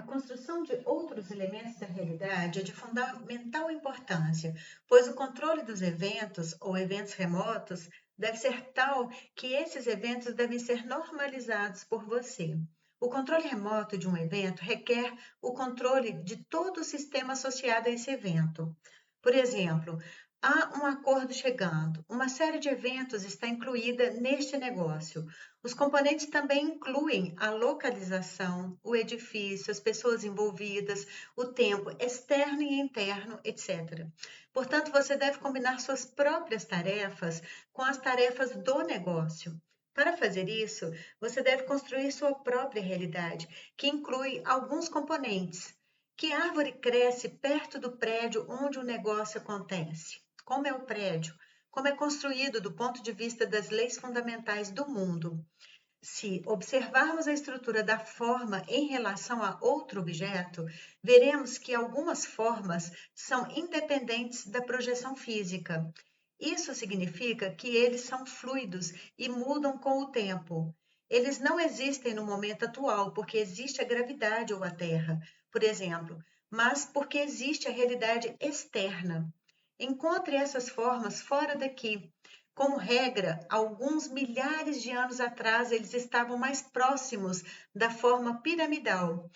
A construção de outros elementos da realidade é de fundamental importância, pois o controle dos eventos ou eventos remotos deve ser tal que esses eventos devem ser normalizados por você. O controle remoto de um evento requer o controle de todo o sistema associado a esse evento. Por exemplo, há um acordo chegando, uma série de eventos está incluída neste negócio. Os componentes também incluem a localização, o edifício, as pessoas envolvidas, o tempo externo e interno, etc. Portanto, você deve combinar suas próprias tarefas com as tarefas do negócio. Para fazer isso, você deve construir sua própria realidade, que inclui alguns componentes. Que árvore cresce perto do prédio onde o negócio acontece? Como é o prédio? Como é construído do ponto de vista das leis fundamentais do mundo? Se observarmos a estrutura da forma em relação a outro objeto, veremos que algumas formas são independentes da projeção física. Isso significa que eles são fluidos e mudam com o tempo. Eles não existem no momento atual porque existe a gravidade ou a Terra, por exemplo, mas porque existe a realidade externa. Encontre essas formas fora daqui. Como regra, alguns milhares de anos atrás, eles estavam mais próximos da forma piramidal.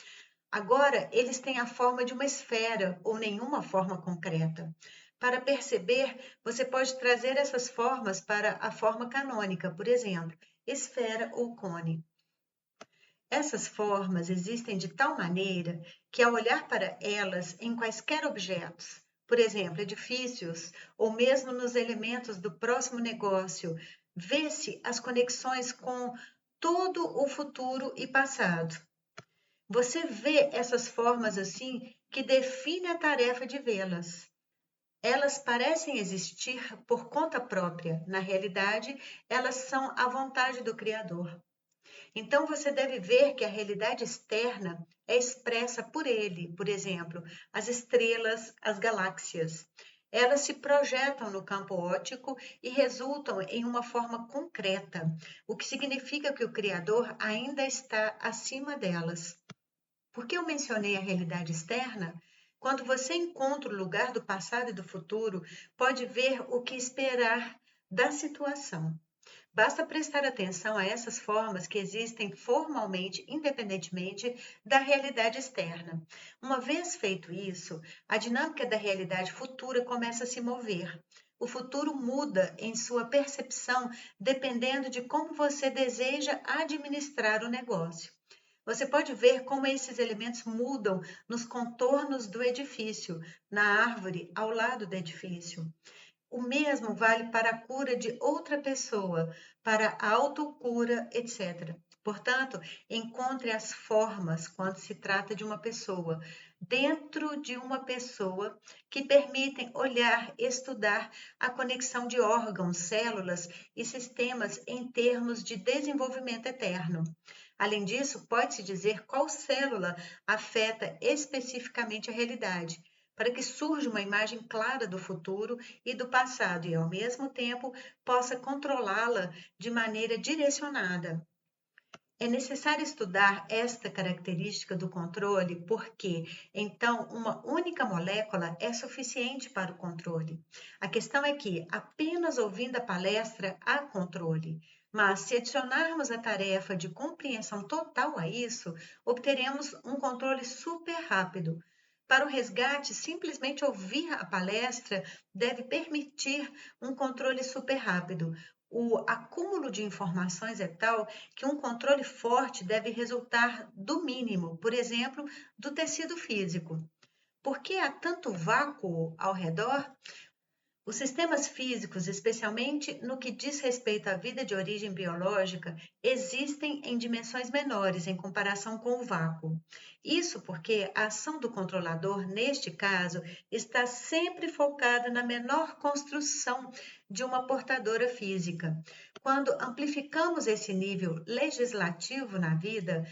Agora, eles têm a forma de uma esfera ou nenhuma forma concreta. Para perceber, você pode trazer essas formas para a forma canônica, por exemplo, esfera ou cone. Essas formas existem de tal maneira que, ao olhar para elas em quaisquer objetos, por exemplo, edifícios, ou mesmo nos elementos do próximo negócio, vê-se as conexões com todo o futuro e passado. Você vê essas formas assim que define a tarefa de vê-las. Elas parecem existir por conta própria. Na realidade, elas são a vontade do Criador. Então você deve ver que a realidade externa é expressa por ele, por exemplo, as estrelas, as galáxias. Elas se projetam no campo óptico e resultam em uma forma concreta, o que significa que o Criador ainda está acima delas. Por que eu mencionei a realidade externa? Quando você encontra o lugar do passado e do futuro, pode ver o que esperar da situação. Basta prestar atenção a essas formas que existem formalmente, independentemente da realidade externa. Uma vez feito isso, a dinâmica da realidade futura começa a se mover. O futuro muda em sua percepção dependendo de como você deseja administrar o negócio. Você pode ver como esses elementos mudam nos contornos do edifício, na árvore ao lado do edifício. O mesmo vale para a cura de outra pessoa, para a autocura, etc. Portanto, encontre as formas quando se trata de uma pessoa, dentro de uma pessoa, que permitem olhar, estudar a conexão de órgãos, células e sistemas em termos de desenvolvimento eterno. Além disso, pode-se dizer qual célula afeta especificamente a realidade, para que surja uma imagem clara do futuro e do passado e, ao mesmo tempo, possa controlá-la de maneira direcionada. É necessário estudar esta característica do controle porque, então, uma única molécula é suficiente para o controle. A questão é que, apenas ouvindo a palestra, há controle. Mas, se adicionarmos a tarefa de compreensão total a isso, obteremos um controle super rápido. Para o resgate, simplesmente ouvir a palestra deve permitir um controle super rápido. O acúmulo de informações é tal que um controle forte deve resultar do mínimo, por exemplo, do tecido físico. Por que há tanto vácuo ao redor? Os sistemas físicos, especialmente no que diz respeito à vida de origem biológica, existem em dimensões menores em comparação com o vácuo. Isso porque a ação do controlador, neste caso, está sempre focada na menor construção de uma portadora física. Quando amplificamos esse nível legislativo na vida,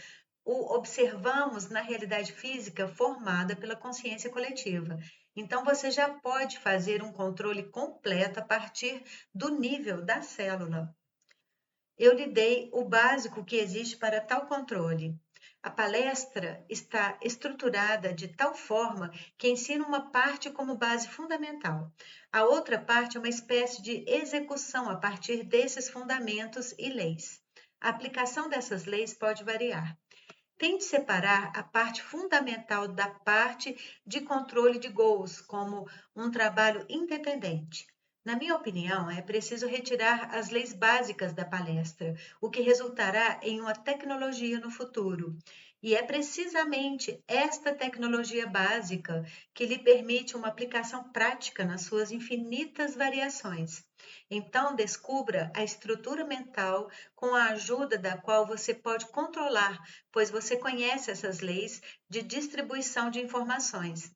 o observamos na realidade física formada pela consciência coletiva. Então, você já pode fazer um controle completo a partir do nível da célula. Eu lhe dei o básico que existe para tal controle. A palestra está estruturada de tal forma que ensina uma parte como base fundamental. A outra parte é uma espécie de execução a partir desses fundamentos e leis. A aplicação dessas leis pode variar. Tente separar a parte fundamental da parte de controle de gols como um trabalho independente. Na minha opinião, é preciso retirar as leis básicas da palestra, o que resultará em uma tecnologia no futuro. E é precisamente esta tecnologia básica que lhe permite uma aplicação prática nas suas infinitas variações. Então, descubra a estrutura mental com a ajuda da qual você pode controlar, pois você conhece essas leis de distribuição de informações.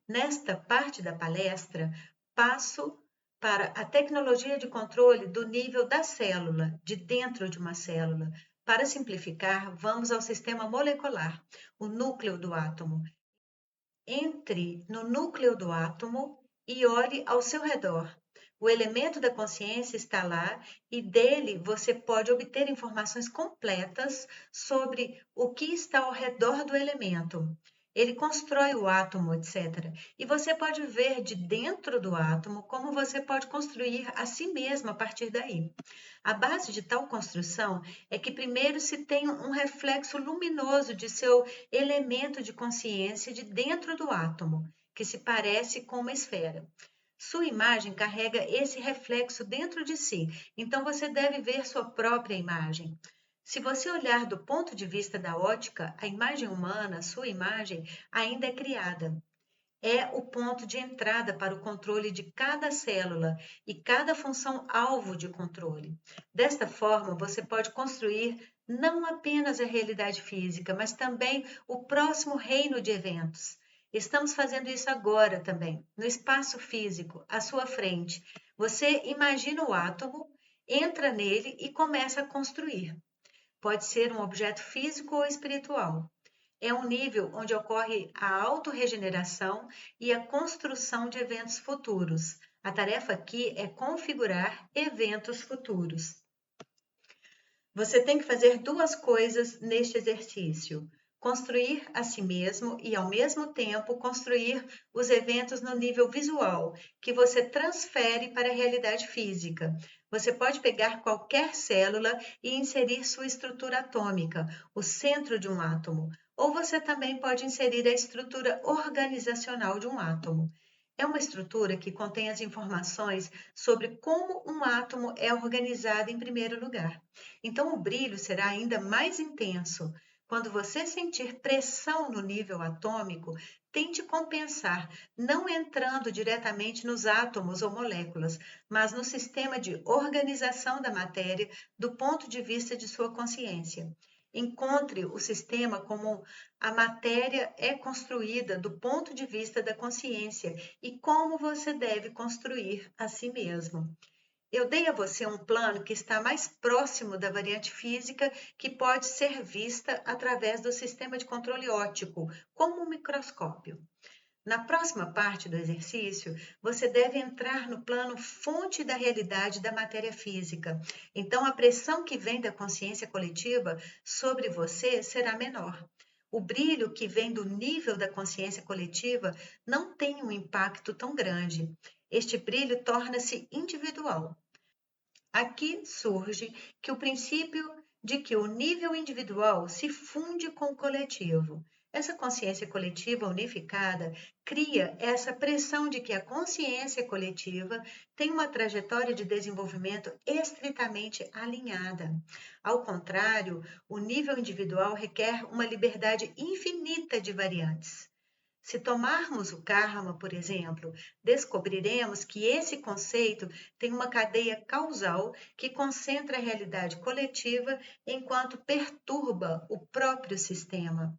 Nesta parte da palestra, passo para a tecnologia de controle do nível da célula, de dentro de uma célula. Para simplificar, vamos ao sistema molecular, o núcleo do átomo. Entre no núcleo do átomo e olhe ao seu redor. O elemento da consciência está lá e dele você pode obter informações completas sobre o que está ao redor do elemento. Ele constrói o átomo, etc. E você pode ver de dentro do átomo como você pode construir a si mesmo a partir daí. A base de tal construção é que primeiro se tem um reflexo luminoso de seu elemento de consciência de dentro do átomo, que se parece com uma esfera. Sua imagem carrega esse reflexo dentro de si, então você deve ver sua própria imagem. Se você olhar do ponto de vista da ótica, a imagem humana, sua imagem, ainda é criada. É o ponto de entrada para o controle de cada célula e cada função alvo de controle. Desta forma, você pode construir não apenas a realidade física, mas também o próximo reino de eventos. Estamos fazendo isso agora também, no espaço físico, à sua frente. Você imagina o átomo, entra nele e começa a construir. Pode ser um objeto físico ou espiritual. É um nível onde ocorre a autorregeneração e a construção de eventos futuros. A tarefa aqui é configurar eventos futuros. Você tem que fazer duas coisas neste exercício: construir a si mesmo e, ao mesmo tempo, construir os eventos no nível visual, que você transfere para a realidade física. Você pode pegar qualquer célula e inserir sua estrutura atômica, o centro de um átomo, ou você também pode inserir a estrutura organizacional de um átomo. É uma estrutura que contém as informações sobre como um átomo é organizado em primeiro lugar. Então, o brilho será ainda mais intenso. Quando você sentir pressão no nível atômico, tente compensar, não entrando diretamente nos átomos ou moléculas, mas no sistema de organização da matéria do ponto de vista de sua consciência. Encontre o sistema como a matéria é construída do ponto de vista da consciência e como você deve construir a si mesmo. Eu dei a você um plano que está mais próximo da variante física, que pode ser vista através do sistema de controle óptico, como um microscópio. Na próxima parte do exercício, você deve entrar no plano fonte da realidade da matéria física. Então, a pressão que vem da consciência coletiva sobre você será menor. O brilho que vem do nível da consciência coletiva não tem um impacto tão grande. Este brilho torna-se individual. Aqui surge que o princípio de que o nível individual se funde com o coletivo. Essa consciência coletiva unificada cria essa pressão de que a consciência coletiva tem uma trajetória de desenvolvimento estritamente alinhada. Ao contrário, o nível individual requer uma liberdade infinita de variantes. Se tomarmos o karma, por exemplo, descobriremos que esse conceito tem uma cadeia causal que concentra a realidade coletiva enquanto perturba o próprio sistema.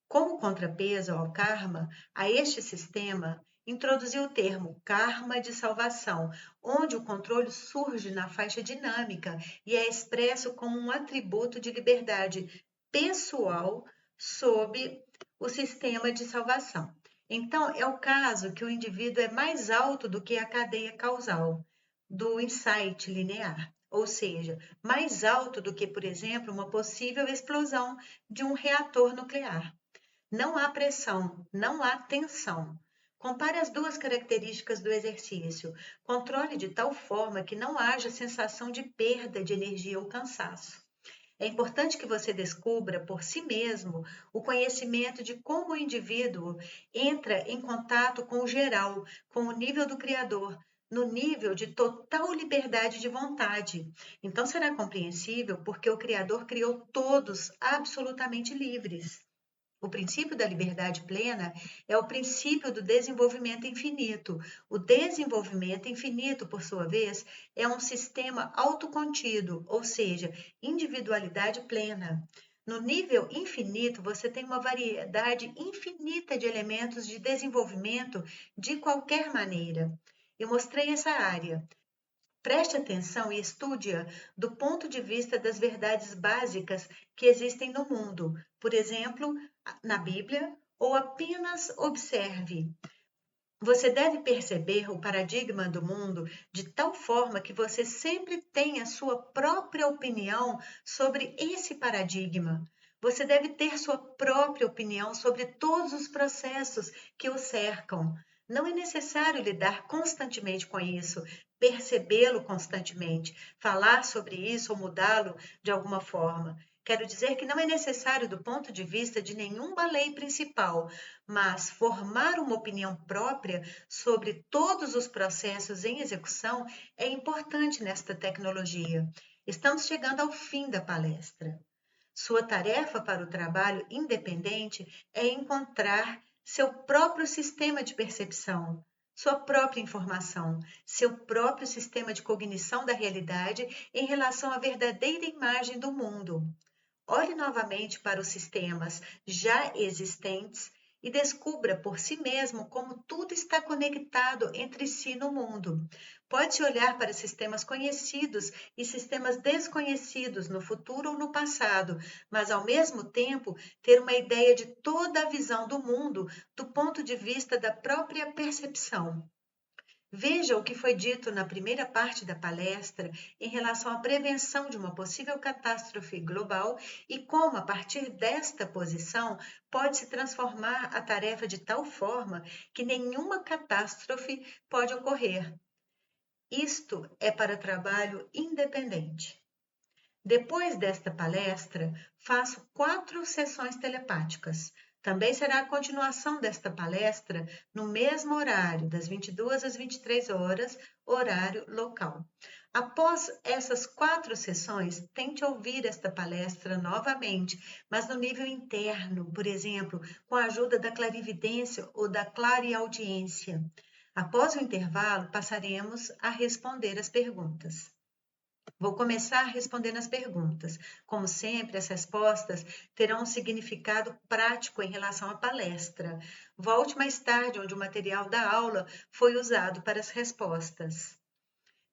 Como contrapeso ao karma, a este sistema, introduziu o termo karma de salvação, onde o controle surge na faixa dinâmica e é expresso como um atributo de liberdade pessoal sob o sistema de salvação. Então, é o caso que o indivíduo é mais alto do que a cadeia causal do insight linear. ou seja, mais alto do que, por exemplo, uma possível explosão de um reator nuclear. Não há pressão, não há tensão. Compare as duas características do exercício. Controle de tal forma que não haja sensação de perda de energia ou cansaço. É importante que você descubra por si mesmo o conhecimento de como o indivíduo entra em contato com o geral, com o nível do Criador, no nível de total liberdade de vontade. Então será compreensível porque o Criador criou todos absolutamente livres. O princípio da liberdade plena é o princípio do desenvolvimento infinito. O desenvolvimento infinito, por sua vez, é um sistema autocontido, ou seja, individualidade plena. No nível infinito, você tem uma variedade infinita de elementos de desenvolvimento de qualquer maneira. Eu mostrei essa área. Preste atenção e estude-a do ponto de vista das verdades básicas que existem no mundo, por exemplo, na Bíblia, ou apenas observe. Você deve perceber o paradigma do mundo de tal forma que você sempre tenha sua própria opinião sobre esse paradigma. Você deve ter sua própria opinião sobre todos os processos que o cercam. Não é necessário lidar constantemente com isso, percebê-lo constantemente, falar sobre isso ou mudá-lo de alguma forma. Quero dizer que não é necessário, do ponto de vista de nenhuma lei principal, mas formar uma opinião própria sobre todos os processos em execução é importante nesta tecnologia. Estamos chegando ao fim da palestra. Sua tarefa para o trabalho independente é encontrar seu próprio sistema de percepção, sua própria informação, seu próprio sistema de cognição da realidade em relação à verdadeira imagem do mundo. Olhe novamente para os sistemas já existentes e descubra por si mesmo como tudo está conectado entre si no mundo. Pode-se olhar para sistemas conhecidos e sistemas desconhecidos no futuro ou no passado, mas ao mesmo tempo ter uma ideia de toda a visão do mundo do ponto de vista da própria percepção. Veja o que foi dito na primeira parte da palestra em relação à prevenção de uma possível catástrofe global e como, a partir desta posição, pode se transformar a tarefa de tal forma que nenhuma catástrofe pode ocorrer. Isto é para trabalho independente. Depois desta palestra, faço 4 sessões telepáticas. Também será a continuação desta palestra no mesmo horário, das 22 às 23 horas, horário local. Após essas 4 sessões, tente ouvir esta palestra novamente, mas no nível interno, por exemplo, com a ajuda da clarividência ou da clareaudiência. Após o intervalo, passaremos a responder as perguntas. Vou começar respondendo as perguntas. Como sempre, as respostas terão um significado prático em relação à palestra. Volte mais tarde, onde o material da aula foi usado para as respostas.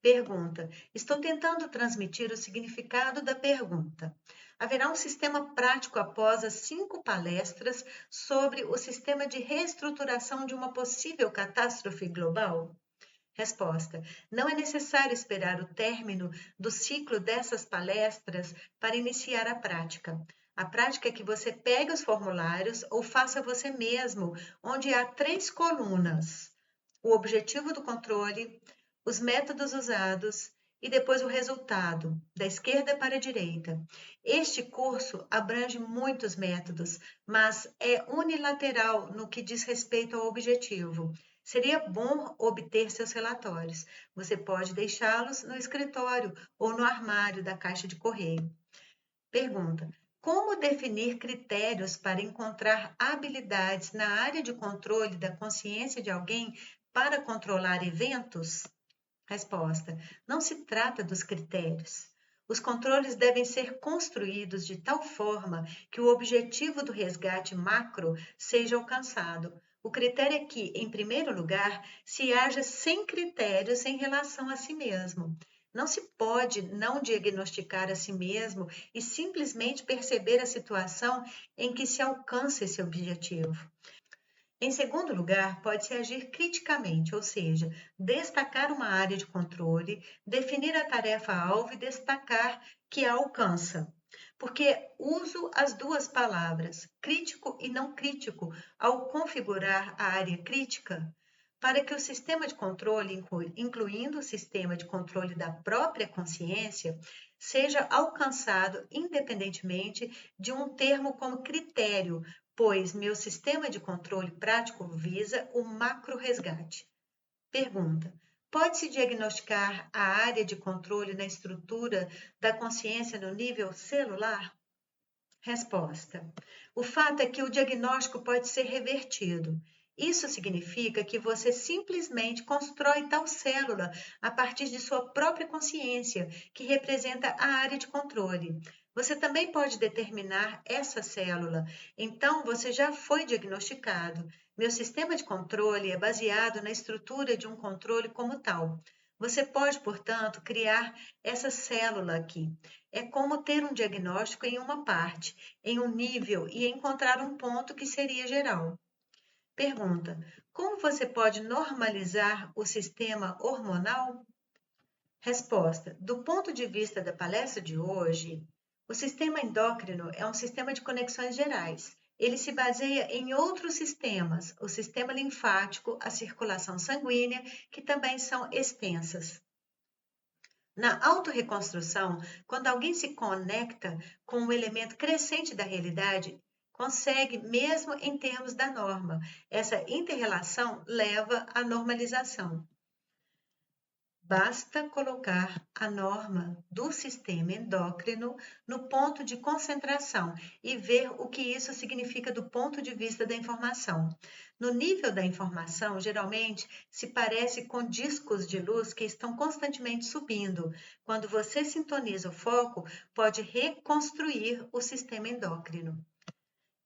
Pergunta: estou tentando transmitir o significado da pergunta. Haverá um sistema prático após as 5 palestras sobre o sistema de reestruturação de uma possível catástrofe global? Resposta: não é necessário esperar o término do ciclo dessas palestras para iniciar a prática. A prática é que você pegue os formulários ou faça você mesmo, onde há 3 colunas: o objetivo do controle, os métodos usados e depois o resultado, da esquerda para a direita. Este curso abrange muitos métodos, mas é unilateral no que diz respeito ao objetivo. Seria bom obter seus relatórios. Você pode deixá-los no escritório ou no armário da caixa de correio. Pergunta: como definir critérios para encontrar habilidades na área de controle da consciência de alguém para controlar eventos? Resposta: não se trata dos critérios. Os controles devem ser construídos de tal forma que o objetivo do resgate macro seja alcançado. O critério é que, em primeiro lugar, se haja sem critérios em relação a si mesmo. Não se pode não diagnosticar a si mesmo e simplesmente perceber a situação em que se alcança esse objetivo. Em segundo lugar, pode-se agir criticamente, ou seja, destacar uma área de controle, definir a tarefa-alvo e destacar que a alcança. Porque uso as duas palavras, crítico e não crítico, ao configurar a área crítica, para que o sistema de controle, incluindo o sistema de controle da própria consciência, seja alcançado independentemente de um termo como critério, pois meu sistema de controle prático visa o macro-resgate. Pergunta: pode-se diagnosticar a área de controle na estrutura da consciência no nível celular? Resposta: o fato é que o diagnóstico pode ser revertido. Isso significa que você simplesmente constrói tal célula a partir de sua própria consciência, que representa a área de controle. Você também pode determinar essa célula, então você já foi diagnosticado. Meu sistema de controle é baseado na estrutura de um controle como tal. Você pode, portanto, criar essa célula aqui. É como ter um diagnóstico em uma parte, em um nível e encontrar um ponto que seria geral. Pergunta: como você pode normalizar o sistema hormonal? Resposta: do ponto de vista da palestra de hoje, o sistema endócrino é um sistema de conexões gerais. Ele se baseia em outros sistemas, o sistema linfático, a circulação sanguínea, que também são extensas. Na autorreconstrução, quando alguém se conecta com um elemento crescente da realidade, consegue, mesmo em termos da norma. Essa interrelação leva à normalização. Basta colocar a norma do sistema endócrino no ponto de concentração e ver o que isso significa do ponto de vista da informação. No nível da informação, geralmente se parece com discos de luz que estão constantemente subindo. Quando você sintoniza o foco, pode reconstruir o sistema endócrino.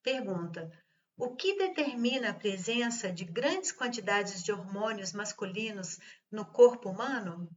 Pergunta: o que determina a presença de grandes quantidades de hormônios masculinos no corpo humano?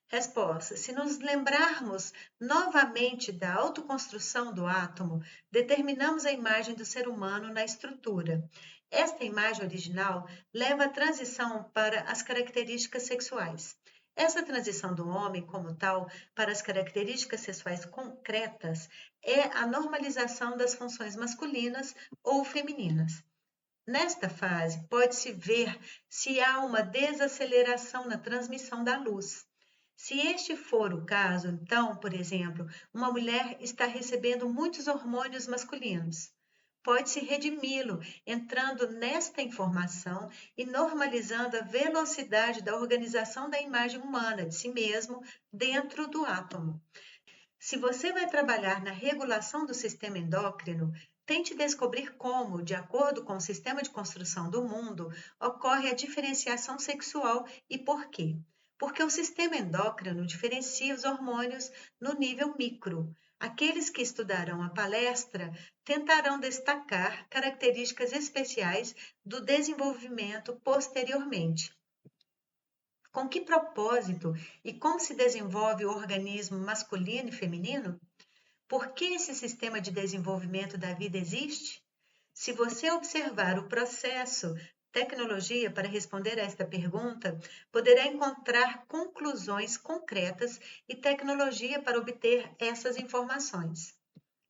Resposta: se nos lembrarmos novamente da autoconstrução do átomo, determinamos a imagem do ser humano na estrutura. Esta imagem original leva à transição para as características sexuais. Essa transição do homem como tal para as características sexuais concretas é a normalização das funções masculinas ou femininas. Nesta fase, pode-se ver se há uma desaceleração na transmissão da luz. Se este for o caso, então, por exemplo, uma mulher está recebendo muitos hormônios masculinos. Pode-se redimi-lo entrando nesta informação e normalizando a velocidade da organização da imagem humana de si mesmo dentro do átomo. Se você vai trabalhar na regulação do sistema endócrino, tente descobrir como, de acordo com o sistema de construção do mundo, ocorre a diferenciação sexual e por quê. Porque o sistema endócrino diferencia os hormônios no nível micro. Aqueles que estudarão a palestra tentarão destacar características especiais do desenvolvimento posteriormente. Com que propósito e como se desenvolve o organismo masculino e feminino? Por que esse sistema de desenvolvimento da vida existe? Se você observar o processo tecnologia para responder a esta pergunta, poderá encontrar conclusões concretas e tecnologia para obter essas informações.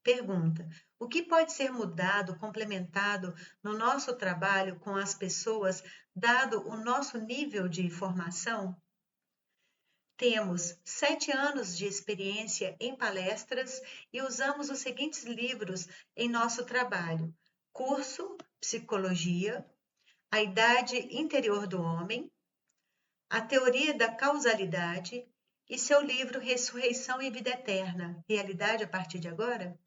Pergunta: o que pode ser mudado, complementado no nosso trabalho com as pessoas, dado o nosso nível de formação? Temos 7 anos de experiência em palestras e usamos os seguintes livros em nosso trabalho: Curso Psicologia, A Idade Interior do Homem, A Teoria da Causalidade e seu livro Ressurreição e Vida Eterna, Realidade a partir de agora?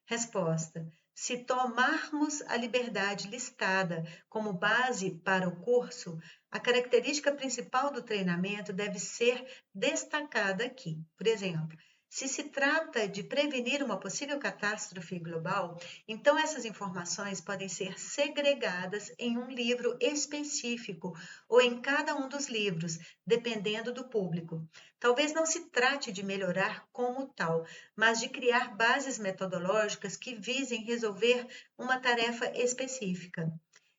Resposta: se tomarmos a liberdade listada como base para o curso, a característica principal do treinamento deve ser destacada aqui. Por exemplo, se trata de prevenir uma possível catástrofe global, então essas informações podem ser segregadas em um livro específico ou em cada um dos livros, dependendo do público. Talvez não se trate de melhorar como tal, mas de criar bases metodológicas que visem resolver uma tarefa específica.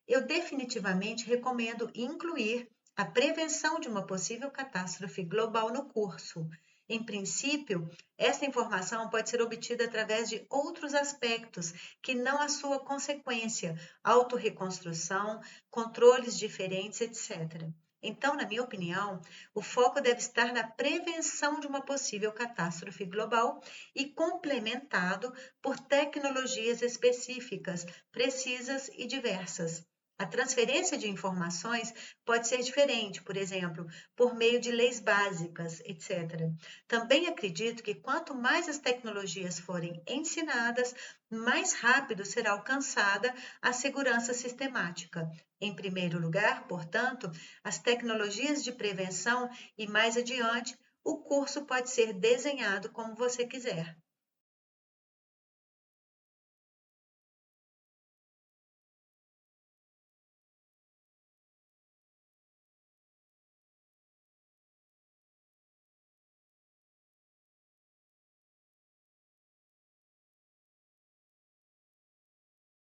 eu definitivamente recomendo incluir a prevenção de uma possível catástrofe global no curso. Em princípio, essa informação pode ser obtida através de outros aspectos que não a sua consequência, autorreconstrução, controles diferentes, etc. Então, na minha opinião, o foco deve estar na prevenção de uma possível catástrofe global e complementado por tecnologias específicas, precisas e diversas. A transferência de informações pode ser diferente, por exemplo, por meio de leis básicas, etc. Também acredito que quanto mais as tecnologias forem ensinadas, mais rápido será alcançada a segurança sistemática. Em primeiro lugar, portanto, as tecnologias de prevenção e mais adiante, o curso pode ser desenhado como você quiser.